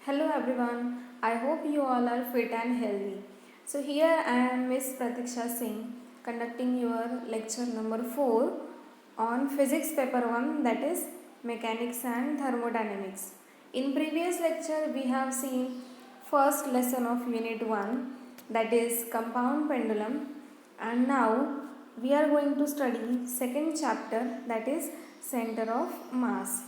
Hello everyone, I hope you all are fit and healthy. So, here I am Miss Pratiksha Singh conducting your lecture number 4 on Physics Paper 1, that is Mechanics and Thermodynamics. In previous lecture, we have seen first lesson of Unit 1, that is Compound Pendulum, and now we are going to study second chapter, that is Center of Mass,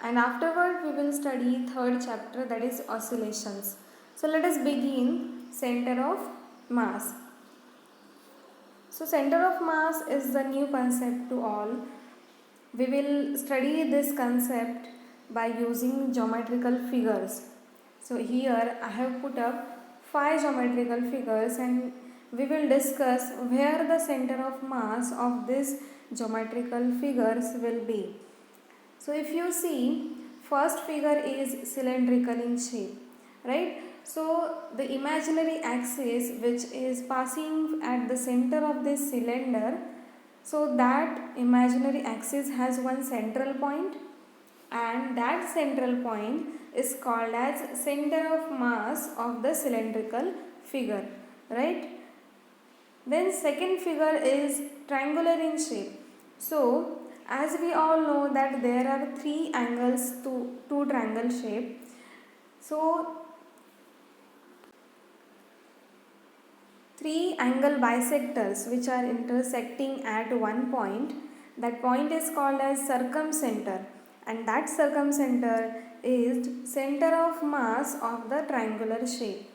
and afterward we will study third chapter, that is oscillations. So let us begin center of mass. So center of mass is the new concept to all. We will study this concept by using geometrical figures. So here I have put up 5 geometrical figures and we will discuss where the center of mass of these geometrical figures will be. So if you see, first figure is cylindrical in shape, right? So the imaginary axis which is passing at the center of this cylinder, so that imaginary axis has one central point, and that central point is called as center of mass of the cylindrical figure, right? Then second figure is triangular in shape. So as we all know that there are three angles to triangle shape. So three angle bisectors which are intersecting at one point, that point is called as circumcenter, and that circumcenter is center of mass of the triangular shape,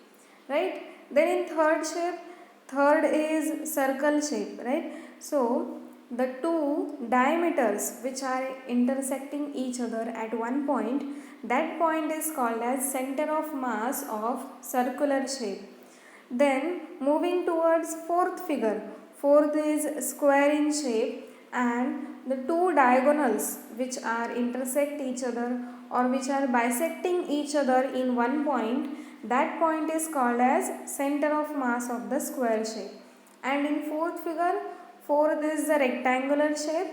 right? Then in third is circle shape, right? So the two diameters which are intersecting each other at one point, that point is called as center of mass of circular shape. Then moving towards fourth figure, fourth is square in shape, and the two diagonals which are intersect each other or which are bisecting each other in one point, that point is called as center of mass of the square shape. And in fourth figure, fourth is the rectangular shape,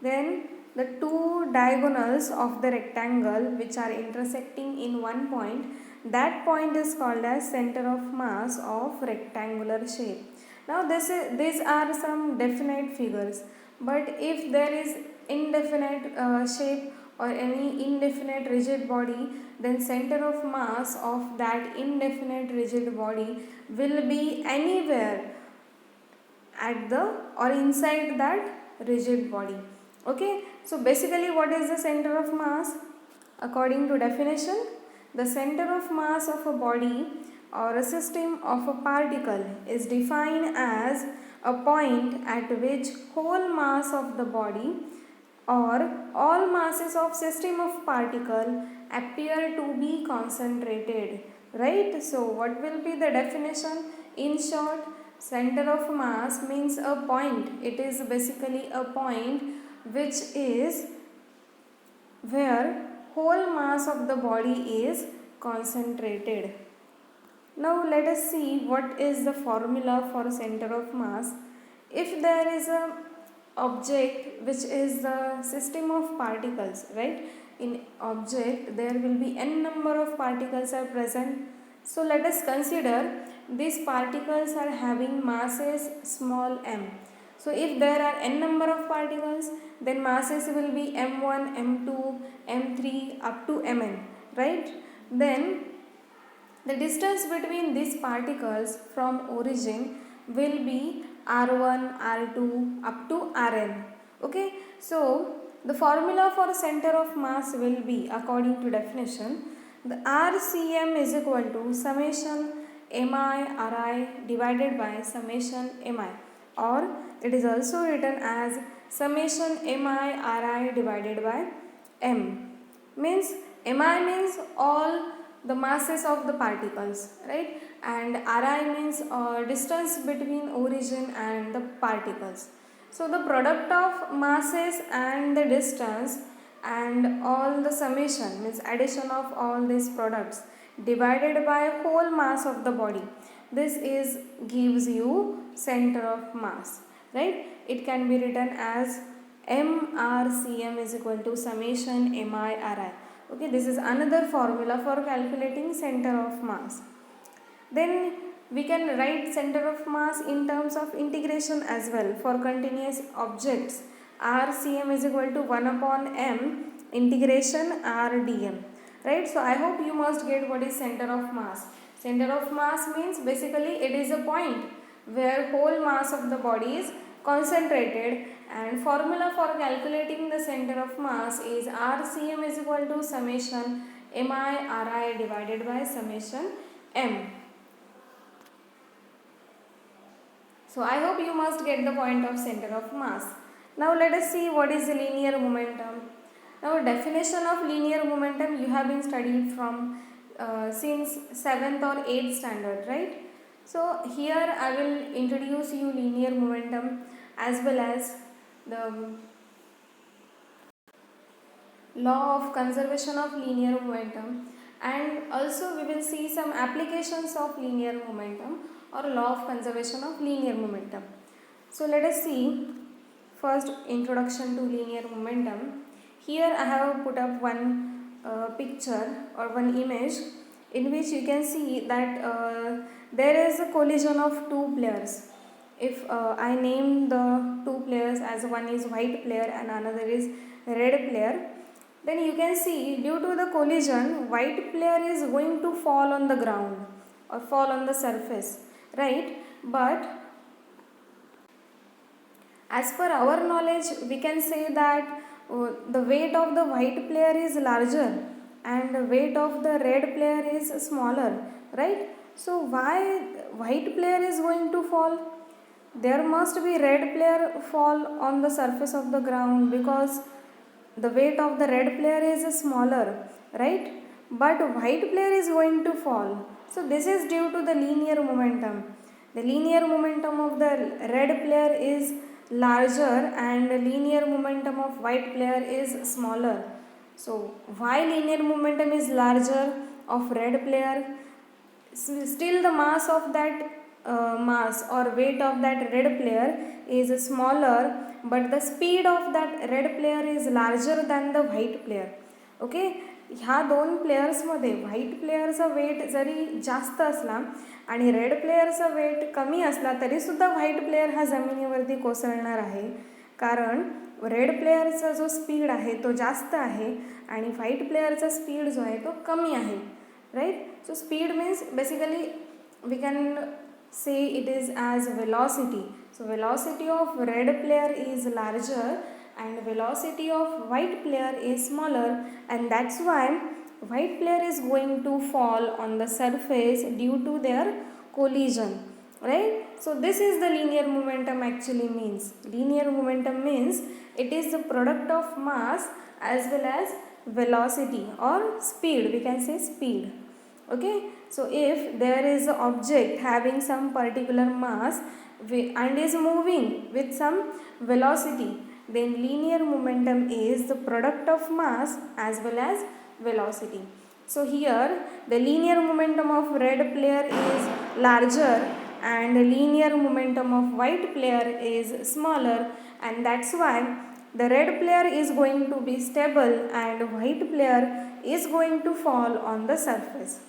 then the two diagonals of the rectangle which are intersecting in one point, that point is called as center of mass of rectangular shape. Now these are some definite figures, but if there is indefinite shape or any indefinite rigid body, then center of mass of that indefinite rigid body will be anywhere at the or inside that rigid body. Okay, so basically what is the center of mass? According to definition, the center of mass of a body or a system of a particle is defined as a point at which whole mass of the body or all masses of system of particle appear to be concentrated, right? So what will be the definition? In short, center of mass means a point. It is basically a point which is where whole mass of the body is concentrated. Now let us see what is the formula for center of mass. If there is a object which is the system of particles, right? In object there will be n number of particles are present. So let us consider these particles are having masses small m. So if there are n number of particles, then masses will be m1, m2, m3 up to mn, right? Then the distance between these particles from origin will be r1, r2 up to rn. Okay, so the formula for center of mass will be, according to definition, the RCM is equal to summation mi ri divided by summation mi, or it is also written as summation mi ri divided by m. Means mi means all the masses of the particles, right? And ri means distance between origin and the particles. So the product of masses and the distance and all the summation means addition of all these products divided by whole mass of the body, this is gives you center of mass, right? It can be written as MRCM is equal to summation mi ri. Okay, this is another formula for calculating center of mass. Then we can write center of mass in terms of integration as well for continuous objects. RCM is equal to 1 upon m integration RdM. Right, so I hope you must get what is center of mass. Center of mass means basically it is a point where whole mass of the body is concentrated, and formula for calculating the center of mass is RCM is equal to summation MI/RI divided by summation M. So I hope you must get the point of center of mass. Now let us see what is linear momentum. Now definition of linear momentum you have been studied from since 7th or 8th standard, right? So here I will introduce you linear momentum as well as the law of conservation of linear momentum, and also we will see some applications of linear momentum or law of conservation of linear momentum. So let us see first introduction to linear momentum. Here I have put up one picture or one image in which you can see that there is a collision of two players. If I name the two players as one is white player and another is red player, then you can see due to the collision white player is going to fall on the ground or fall on the surface, right? But as per our knowledge we can say that the weight of the white player is larger and the weight of the red player is smaller, right? So why white player is going to fall? There must be red player fall on the surface of the ground because the weight of the red player is smaller, right? But white player is going to fall. So this is due to the linear momentum. The linear momentum of the red player is larger and the linear momentum of white player is smaller. So why linear momentum is larger of red player? Still the mass of that mass or weight of that red player is smaller, but the speed of that red player is larger than the white player. Okay, ह्या दोन प्लेयर्समध्ये white प्लेयरचा wait जरी जास्त असला आणि red प्लेयरचा wait कमी असला तरीसुद्धा white player हा जमिनीवरती कोसळणार आहे, कारण रेड प्लेयरचा जो स्पीड आहे तो जास्त आहे आणि व्हाईट प्लेयरचा स्पीड जो आहे तो कमी आहे, right? So speed means basically we can say it is as velocity. So velocity of red player is larger and velocity of white player is smaller, and that's why white player is going to fall on the surface due to their collision, right? So this is the linear momentum actually means. Linear momentum means it is the product of mass as well as velocity or speed, we can say speed. Okay, so if there is an object having some particular mass and is moving with some velocity, then linear momentum is the product of mass as well as velocity. So here the linear momentum of red player is larger and linear momentum of white player is smaller, and that's why the red player is going to be stable and white player is going to fall on the surface.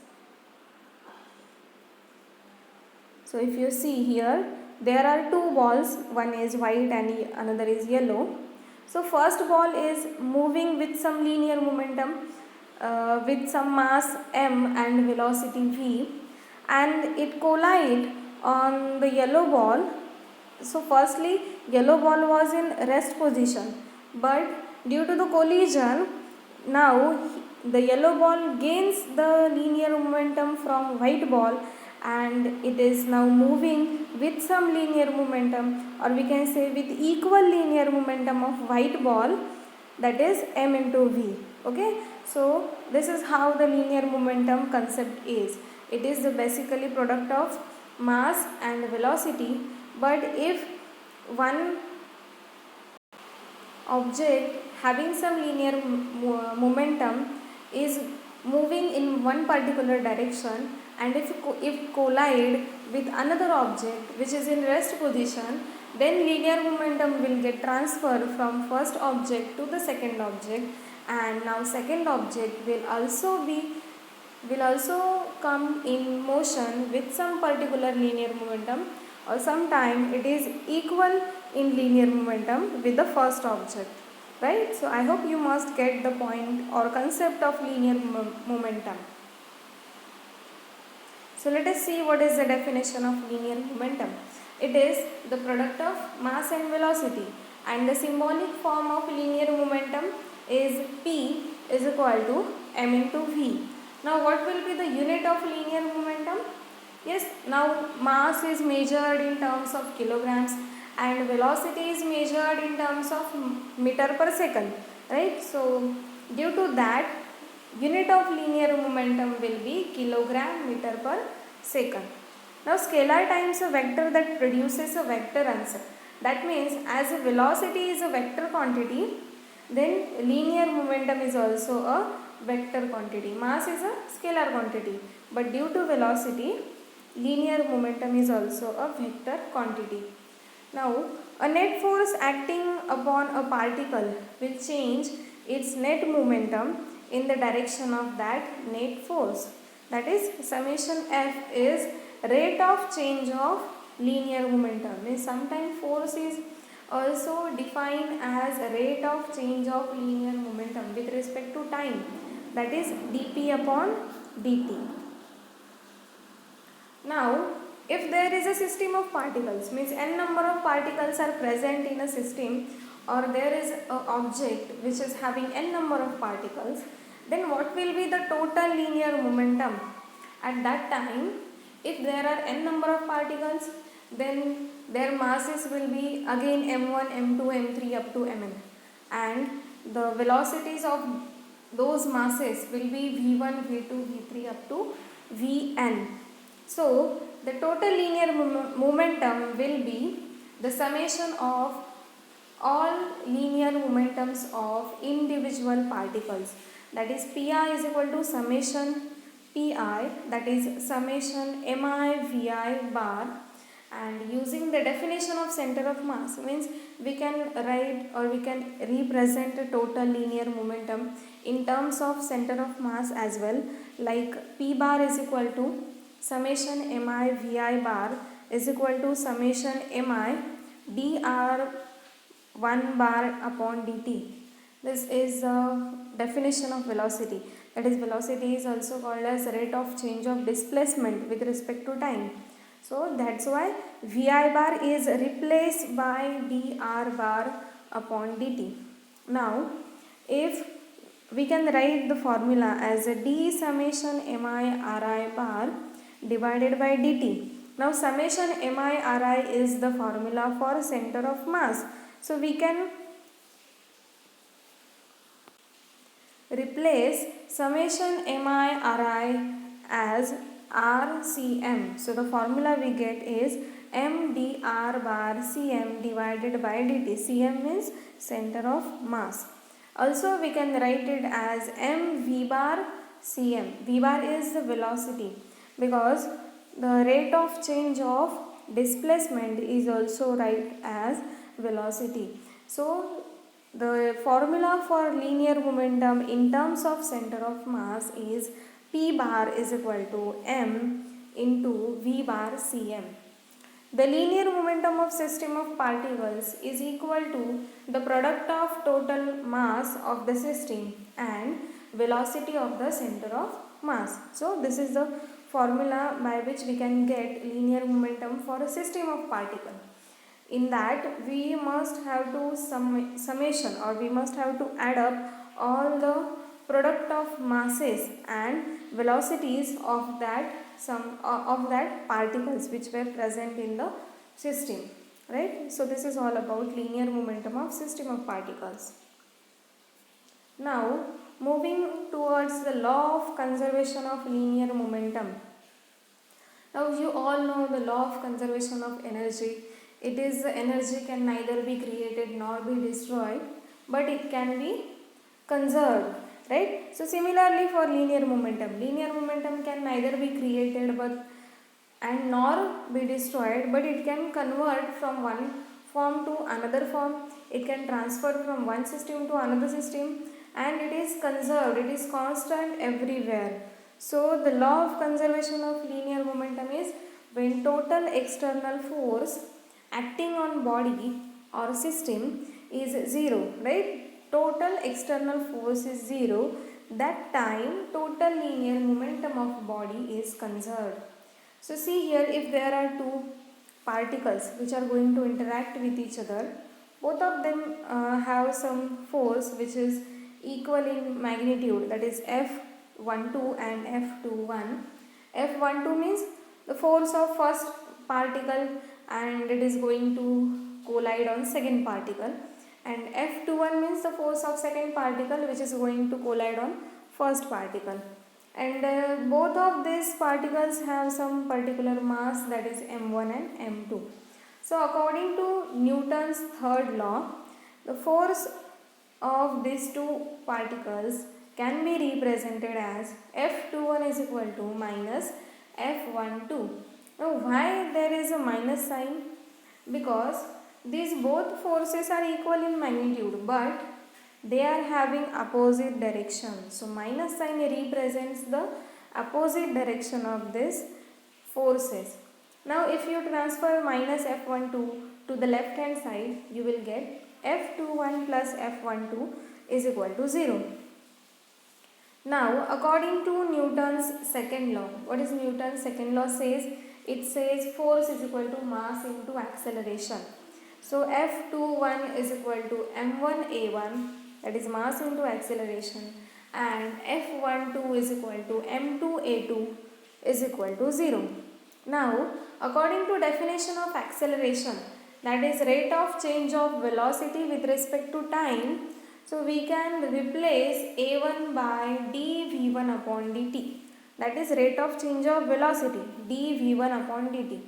So if you see here, there are two balls, one is white and another is yellow. So first ball is moving with some linear momentum with some mass m and velocity v, and it collide on the yellow ball. So firstly yellow ball was in rest position, but due to the collision now the yellow ball gains the linear momentum from white ball and it is now moving with some linear momentum, or we can say with equal linear momentum of white ball, that is m into v. Okay, so this is how the linear momentum concept is. It is the basically product of mass and velocity, but if one object having some linear momentum is moving in one particular direction, and if collide with another object which is in rest position, then linear momentum will get transferred from first object to the second object, and now second object will also come in motion with some particular linear momentum, or sometime it is equal in linear momentum with the first object, right? So I hope you must get the point or concept of linear momentum. So let us see what is the definition of linear momentum. It is the product of mass and velocity, and the symbolic form of linear momentum is P is equal to m into v. Now what will be the unit of linear momentum? Yes, now mass is measured in terms of kilograms and velocity is measured in terms of meter per second, right? So due to that, unit of linear momentum will be kilogram meter per second. Now scalar times a vector that produces a vector answer. That means as a velocity is a vector quantity, then linear momentum is also a vector quantity. Mass is a scalar quantity, but due to velocity, linear momentum is also a vector quantity. Now, a net force acting upon a particle will change its net momentum in the direction of that net force. That is, summation F is rate of change of linear momentum. Means sometimes force is also defined as rate of change of linear momentum with respect to time. That is dp upon dt. Now, if there is a system of particles, means n number of particles are present in a system, or there is an object which is having n number of particles, then what will be the total linear momentum at that time? If there are n number of particles, then their masses will be again m1, m2, m3 up to mn, and the velocities of those masses will be v1, v2, v3 up to vn. So, the total linear momentum will be the summation of all linear momentums of individual particles. That is, Pi is equal to summation Pi, that is summation Mi Vi bar, and using the definition of center of mass means we can write or we can represent a total linear momentum in terms of center of mass as well, like P bar is equal to summation Mi Vi bar is equal to summation Mi dr 1 bar upon dt. This is the definition of velocity. That is, velocity is also called as rate of change of displacement with respect to time. So that's why Vi bar is replaced by dr bar upon dt. Now, if we can write the formula as a d summation Mi Ri bar divided by dt. Now summation Mi Ri is the formula for center of mass. So we can replace summation Mi Ri as RCM. So the formula we get is m dr bar Cm divided by dt. Cm means center of mass. Also we can write it as m v bar Cm. V bar is the velocity, because the rate of change of displacement is also write as velocity. So the formula for linear momentum in terms of center of mass is P bar is equal to m into V bar Cm. The linear momentum of system of particles is equal to the product of total mass of the system and velocity of the center of mass. So this is the formula by which we can get linear momentum for a system of particles. In that we must have to summation, or we must have to add up all the product of masses and velocities of that particles which were present in the system, right? So this is all about linear momentum of system of particles. Now moving towards the law of conservation of linear momentum. Now you all know the law of conservation of energy. It is the energy can neither be created nor be destroyed, but it can be conserved, right? So similarly for linear momentum can neither be created and nor be destroyed, but it can convert from one form to another form. It can transfer from one system to another system, and it is conserved, it is constant everywhere. So the law of conservation of linear momentum is when total external force acting on body or system is zero, right? Total external force is zero, that time total linear momentum of body is conserved. So see here, if there are two particles which are going to interact with each other, both of them have some force which is equal in magnitude, that is F12 and F21. F12 means the force of first particle and it is going to collide on second particle, and F21 means the force of second particle which is going to collide on first particle, and both of these particles have some particular mass, that is m1 and m2. So according to Newton's third law, the force of these two particles can be represented as F21 is equal to minus F12. Now why there is a minus sign? Because these both forces are equal in magnitude but they are having opposite direction. So minus sign represents the opposite direction of these forces. Now if you transfer minus F12 to the left hand side, you will get F21 plus F12 is equal to 0. Now according to Newton's second law, what is Newton's second law says? It says force is equal to mass into acceleration. So F21 is equal to m1a1, that is mass into acceleration, and F12 is equal to m2a2 is equal to 0. Now according to definition of acceleration, that is rate of change of velocity with respect to time, so we can replace a1 by dv1 upon dt, that is rate of change of velocity dv1 upon dt,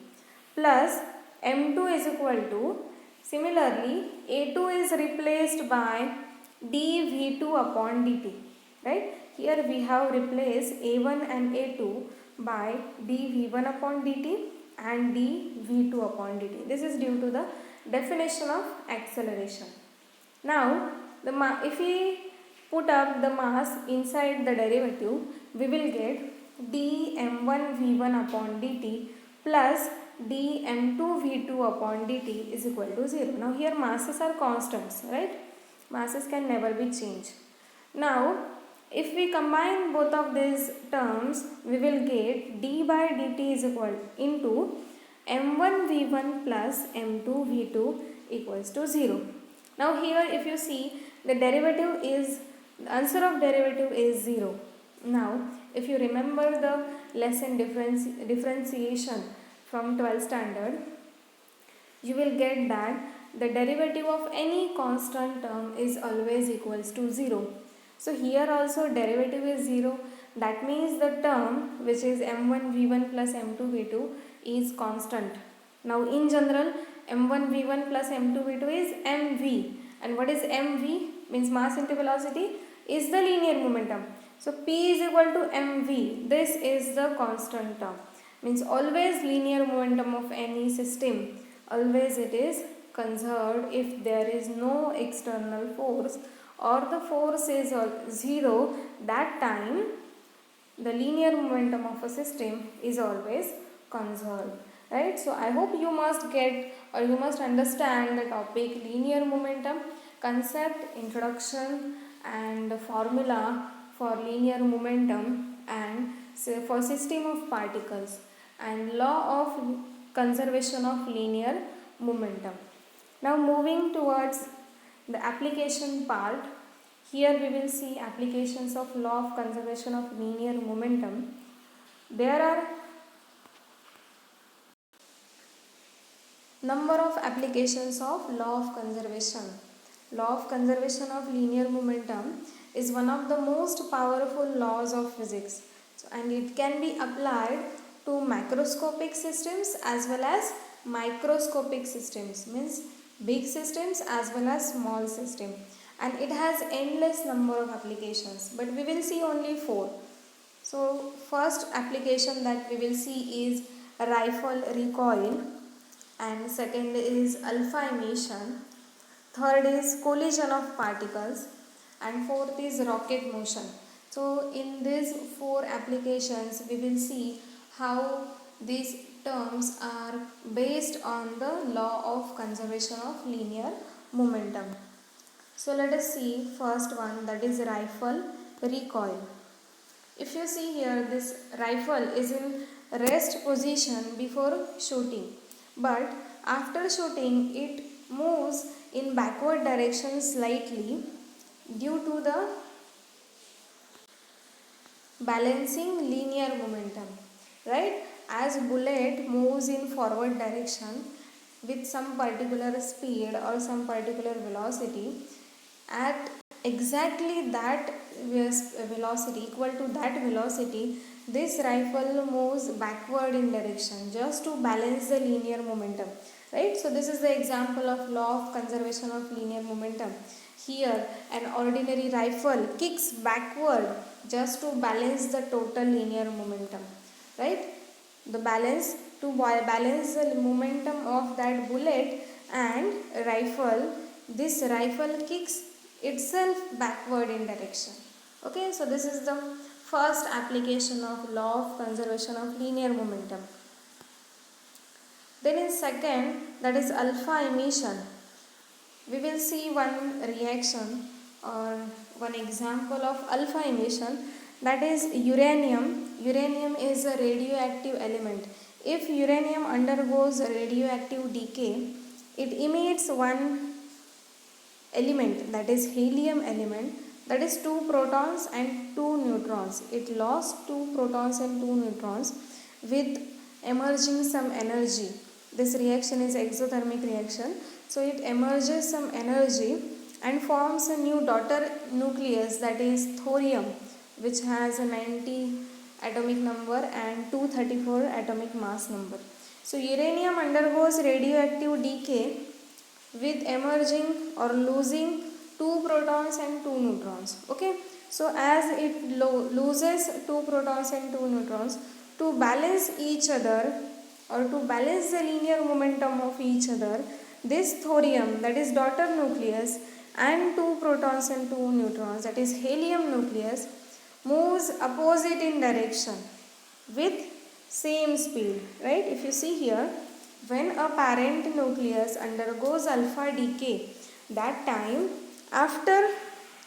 plus m2 is equal to, similarly a2 is replaced by dv2 upon dt, right? Here we have replaced a1 and a2 by dv1 upon dt and dv2 upon dt. This is due to the definition of acceleration. Now if we put up the mass inside the derivative, we will get dm1v1 upon dt plus dm2v2 upon dt is equal to 0. Now here masses are constants, right? Masses can never be changed. Now if we combine both of these terms, we will get d by dt is equal into m1v1 plus m2v2 equals to 0. Now here if you see, the derivative is, the answer of derivative is 0. Now if you remember the lesson differentiation from 12th standard, you will get that the derivative of any constant term is always equals to 0. So here also derivative is 0, that means the term which is m1v1 plus m2v2 is constant. Now in general, m1v1 plus m2v2 is mv, and what is mv? Means mass into velocity is the linear momentum. So p is equal to mv, this is the constant term, means always linear momentum of any system, always it is conserved if there is no external force or the force is 0, that time the linear momentum of a system is always conserved, right? So I hope you must get or you must understand the topic linear momentum, concept, introduction and formula for linear momentum, and for system of particles, and law of conservation of linear momentum. Now moving towards the application part, here we will see applications of law of conservation of linear momentum. There are number of applications of law of conservation. Law of conservation of linear momentum is one of the most powerful laws of physics, and it can be applied to macroscopic systems as well as microscopic systems, means big systems as well as small system, and it has endless number of applications, but we will see only 4. So first application that we will see is rifle recoil, and second is alpha emission, third is collision of particles, and fourth is rocket motion. So in these four applications we will see how these terms are based on the law of conservation of linear momentum. So let us see first one, that is rifle recoil. If you see here, this rifle is in rest position before shooting, but after shooting it moves in backward direction slightly due to the balancing linear momentum, right? As bullet moves in forward direction with some particular speed or some particular velocity, at exactly that velocity, equal to that velocity, this rifle moves backward in direction just to balance the linear momentum, right? So this is the example of law of conservation of linear momentum. Here an ordinary rifle kicks backward just to balance the total linear momentum, right? The balance, to balance the momentum of that bullet and rifle, this rifle kicks itself backward in direction. Okay, so this is the first application of law of conservation of linear momentum. Then in second, that is alpha emission. We will see one reaction or one example of alpha emission, that is uranium. Uranium is a radioactive element. If uranium undergoes radioactive decay, it emits one element, that is helium element, that is 2 protons and 2 neutrons. It lost 2 protons and 2 neutrons with emerging some energy. This reaction is exothermic reaction. So it emerges some energy and forms a new daughter nucleus, that is thorium, which has a 90 atomic number and 234 atomic mass number. So uranium undergoes radioactive decay with emerging or losing 2 protons and 2 neutrons. Okay, so as it loses 2 protons and 2 neutrons, to balance each other or to balance the linear momentum of each other, this thorium, that is daughter nucleus, and 2 protons and 2 neutrons, that is helium nucleus, moves opposite in direction with same speed, right? If you see here, when a parent nucleus undergoes alpha decay, that time after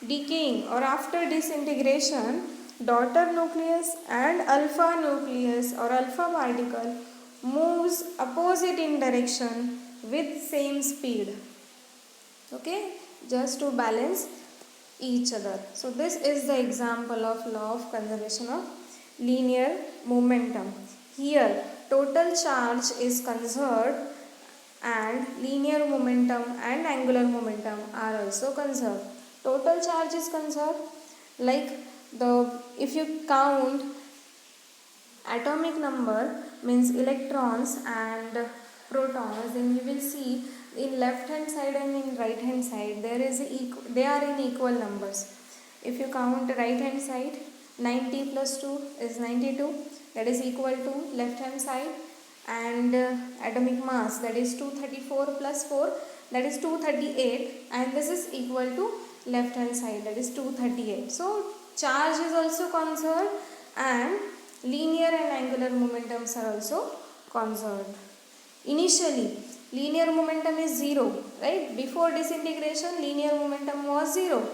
decaying or after disintegration, daughter nucleus and alpha nucleus or alpha particle moves opposite in direction with same speed. Okay, just to balance each other. So this is the example of law of conservation of linear momentum. Here total charge is conserved and linear momentum and angular momentum are also conserved. Total charge is conserved, like if you count atomic number, means electrons and protons, then you will see in left hand side and in right hand side they are in equal numbers. If you count right hand side, 90 plus 2 is 92, that is equal to left hand side, and atomic mass, that is 234 plus 4, that is 238, and this is equal to left hand side, that is 238. So charge is also conserved and linear and angular momentums are also conserved. Initially linear momentum is 0, right? Before disintegration linear momentum was 0,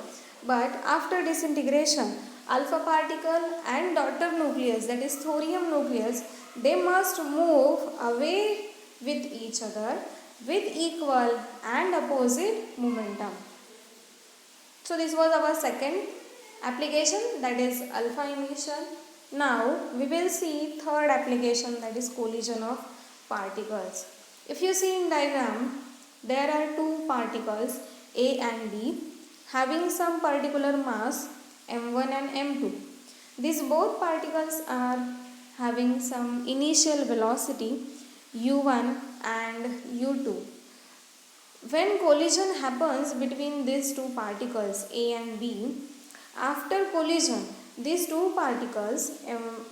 but after disintegration alpha particle and daughter nucleus, that is thorium nucleus, they must move away with each other with equal and opposite momentum. So this was our second application, that is alpha emission. Now we will see third application, that is collision of particles. If you see in diagram, there are two particles A and B having some particular mass m1 and m2. These both particles are having some initial velocity u1 and u2. When collision happens between these two particles A and B, after collision these two particles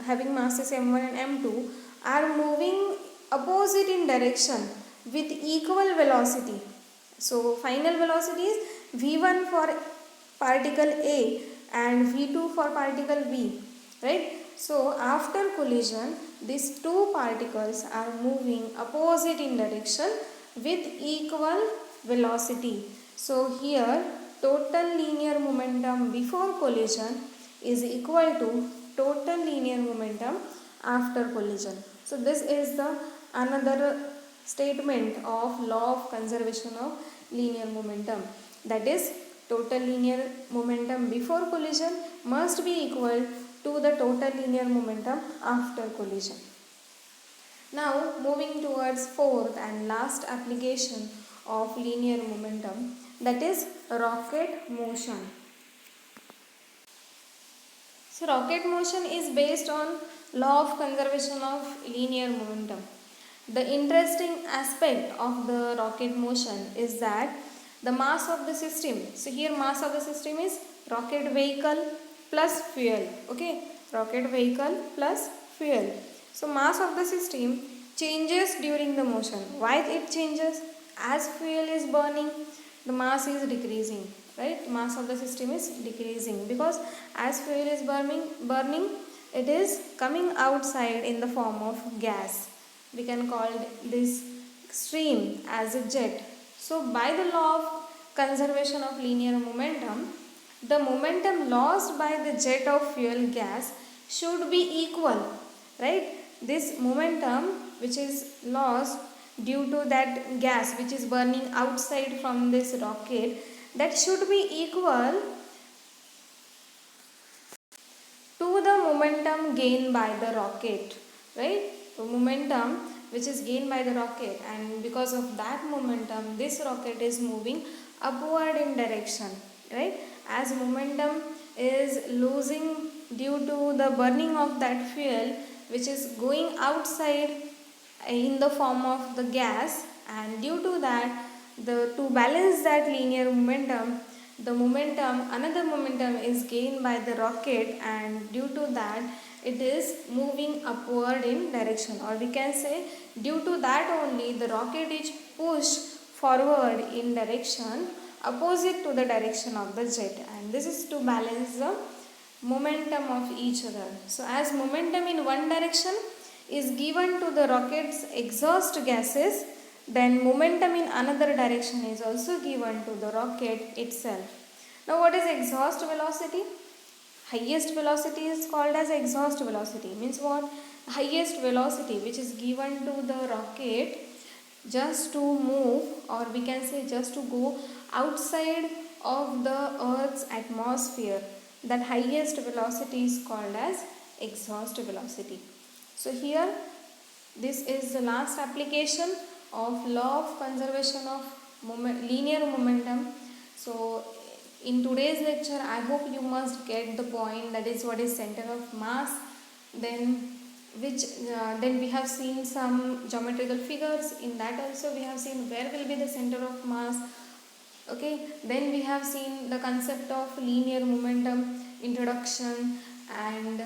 having masses m1 and m2 are moving opposite in direction with equal velocity. So final velocity is v1 for particle A and V2 for particle B, right? So after collision, these two particles are moving opposite in direction with equal velocity. So here total linear momentum before collision is equal to total linear momentum after collision. So this is the another statement of law of conservation of linear momentum, that is total linear momentum before collision must be equal to the total linear momentum after collision. Now moving towards fourth and last application of linear momentum, that is rocket motion. So rocket motion is based on law of conservation of linear momentum. The interesting aspect of the rocket motion is that the mass of the system, so here mass of the system is rocket vehicle plus fuel, okay, rocket vehicle plus fuel. So mass of the system changes during the motion. Why it changes? As fuel is burning, the mass is decreasing, right? Mass of the system is decreasing because as fuel is burning, it is coming outside in the form of gas. We can call this stream as a jet. So by the law of conservation of linear momentum, the momentum lost by the jet of fuel gas should be equal, right? This momentum which is lost due to that gas which is burning outside from this rocket, that should be equal to the momentum gained by the rocket, right? The momentum which is gained by the rocket, and because of that momentum this rocket is moving upward in direction, right? As momentum is losing due to the burning of that fuel which is going outside in the form of the gas, and due to that to balance that linear momentum, the momentum, another momentum is gained by the rocket, and due to that it is moving upward in direction, or we can say due to that only the rocket is pushed forward in direction opposite to the direction of the jet, and this is to balance the momentum of each other. So as momentum in one direction is given to the rocket's exhaust gases, then momentum in another direction is also given to the rocket itself. Now what is exhaust velocity? Highest velocity is called as exhaust velocity. Means what? Highest velocity which is given to the rocket just to move, or we can say just to go outside of the earth's atmosphere, that highest velocity is called as exhaust velocity. So here this is the last application of law of conservation of linear momentum. So in today's lecture I hope you must get the point, that is what is center of mass, then then we have seen some geometrical figures. In that also we have seen where will be the center of mass, okay. Then we have seen the concept of linear momentum introduction and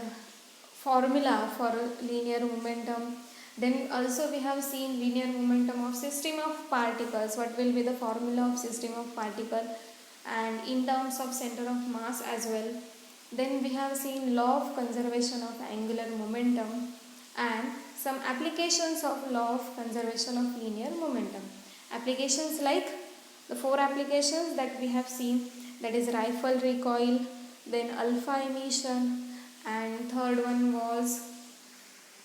formula for linear momentum. Then also we have seen linear momentum of system of particles, what will be the formula of system of particle, and in terms of center of mass as well. Then we have seen law of conservation of angular momentum and some applications of law of conservation of linear momentum. Applications like the four applications that we have seen, that is rifle recoil, then alpha emission, and third one was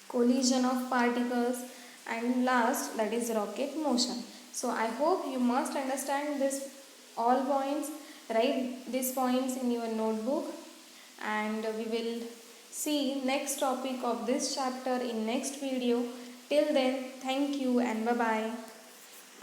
collision of particles, and last that is rocket motion. So I hope you must understand this all points. Write these points in your notebook, and we will see next topic of this chapter in next video. Till then, thank you and bye bye.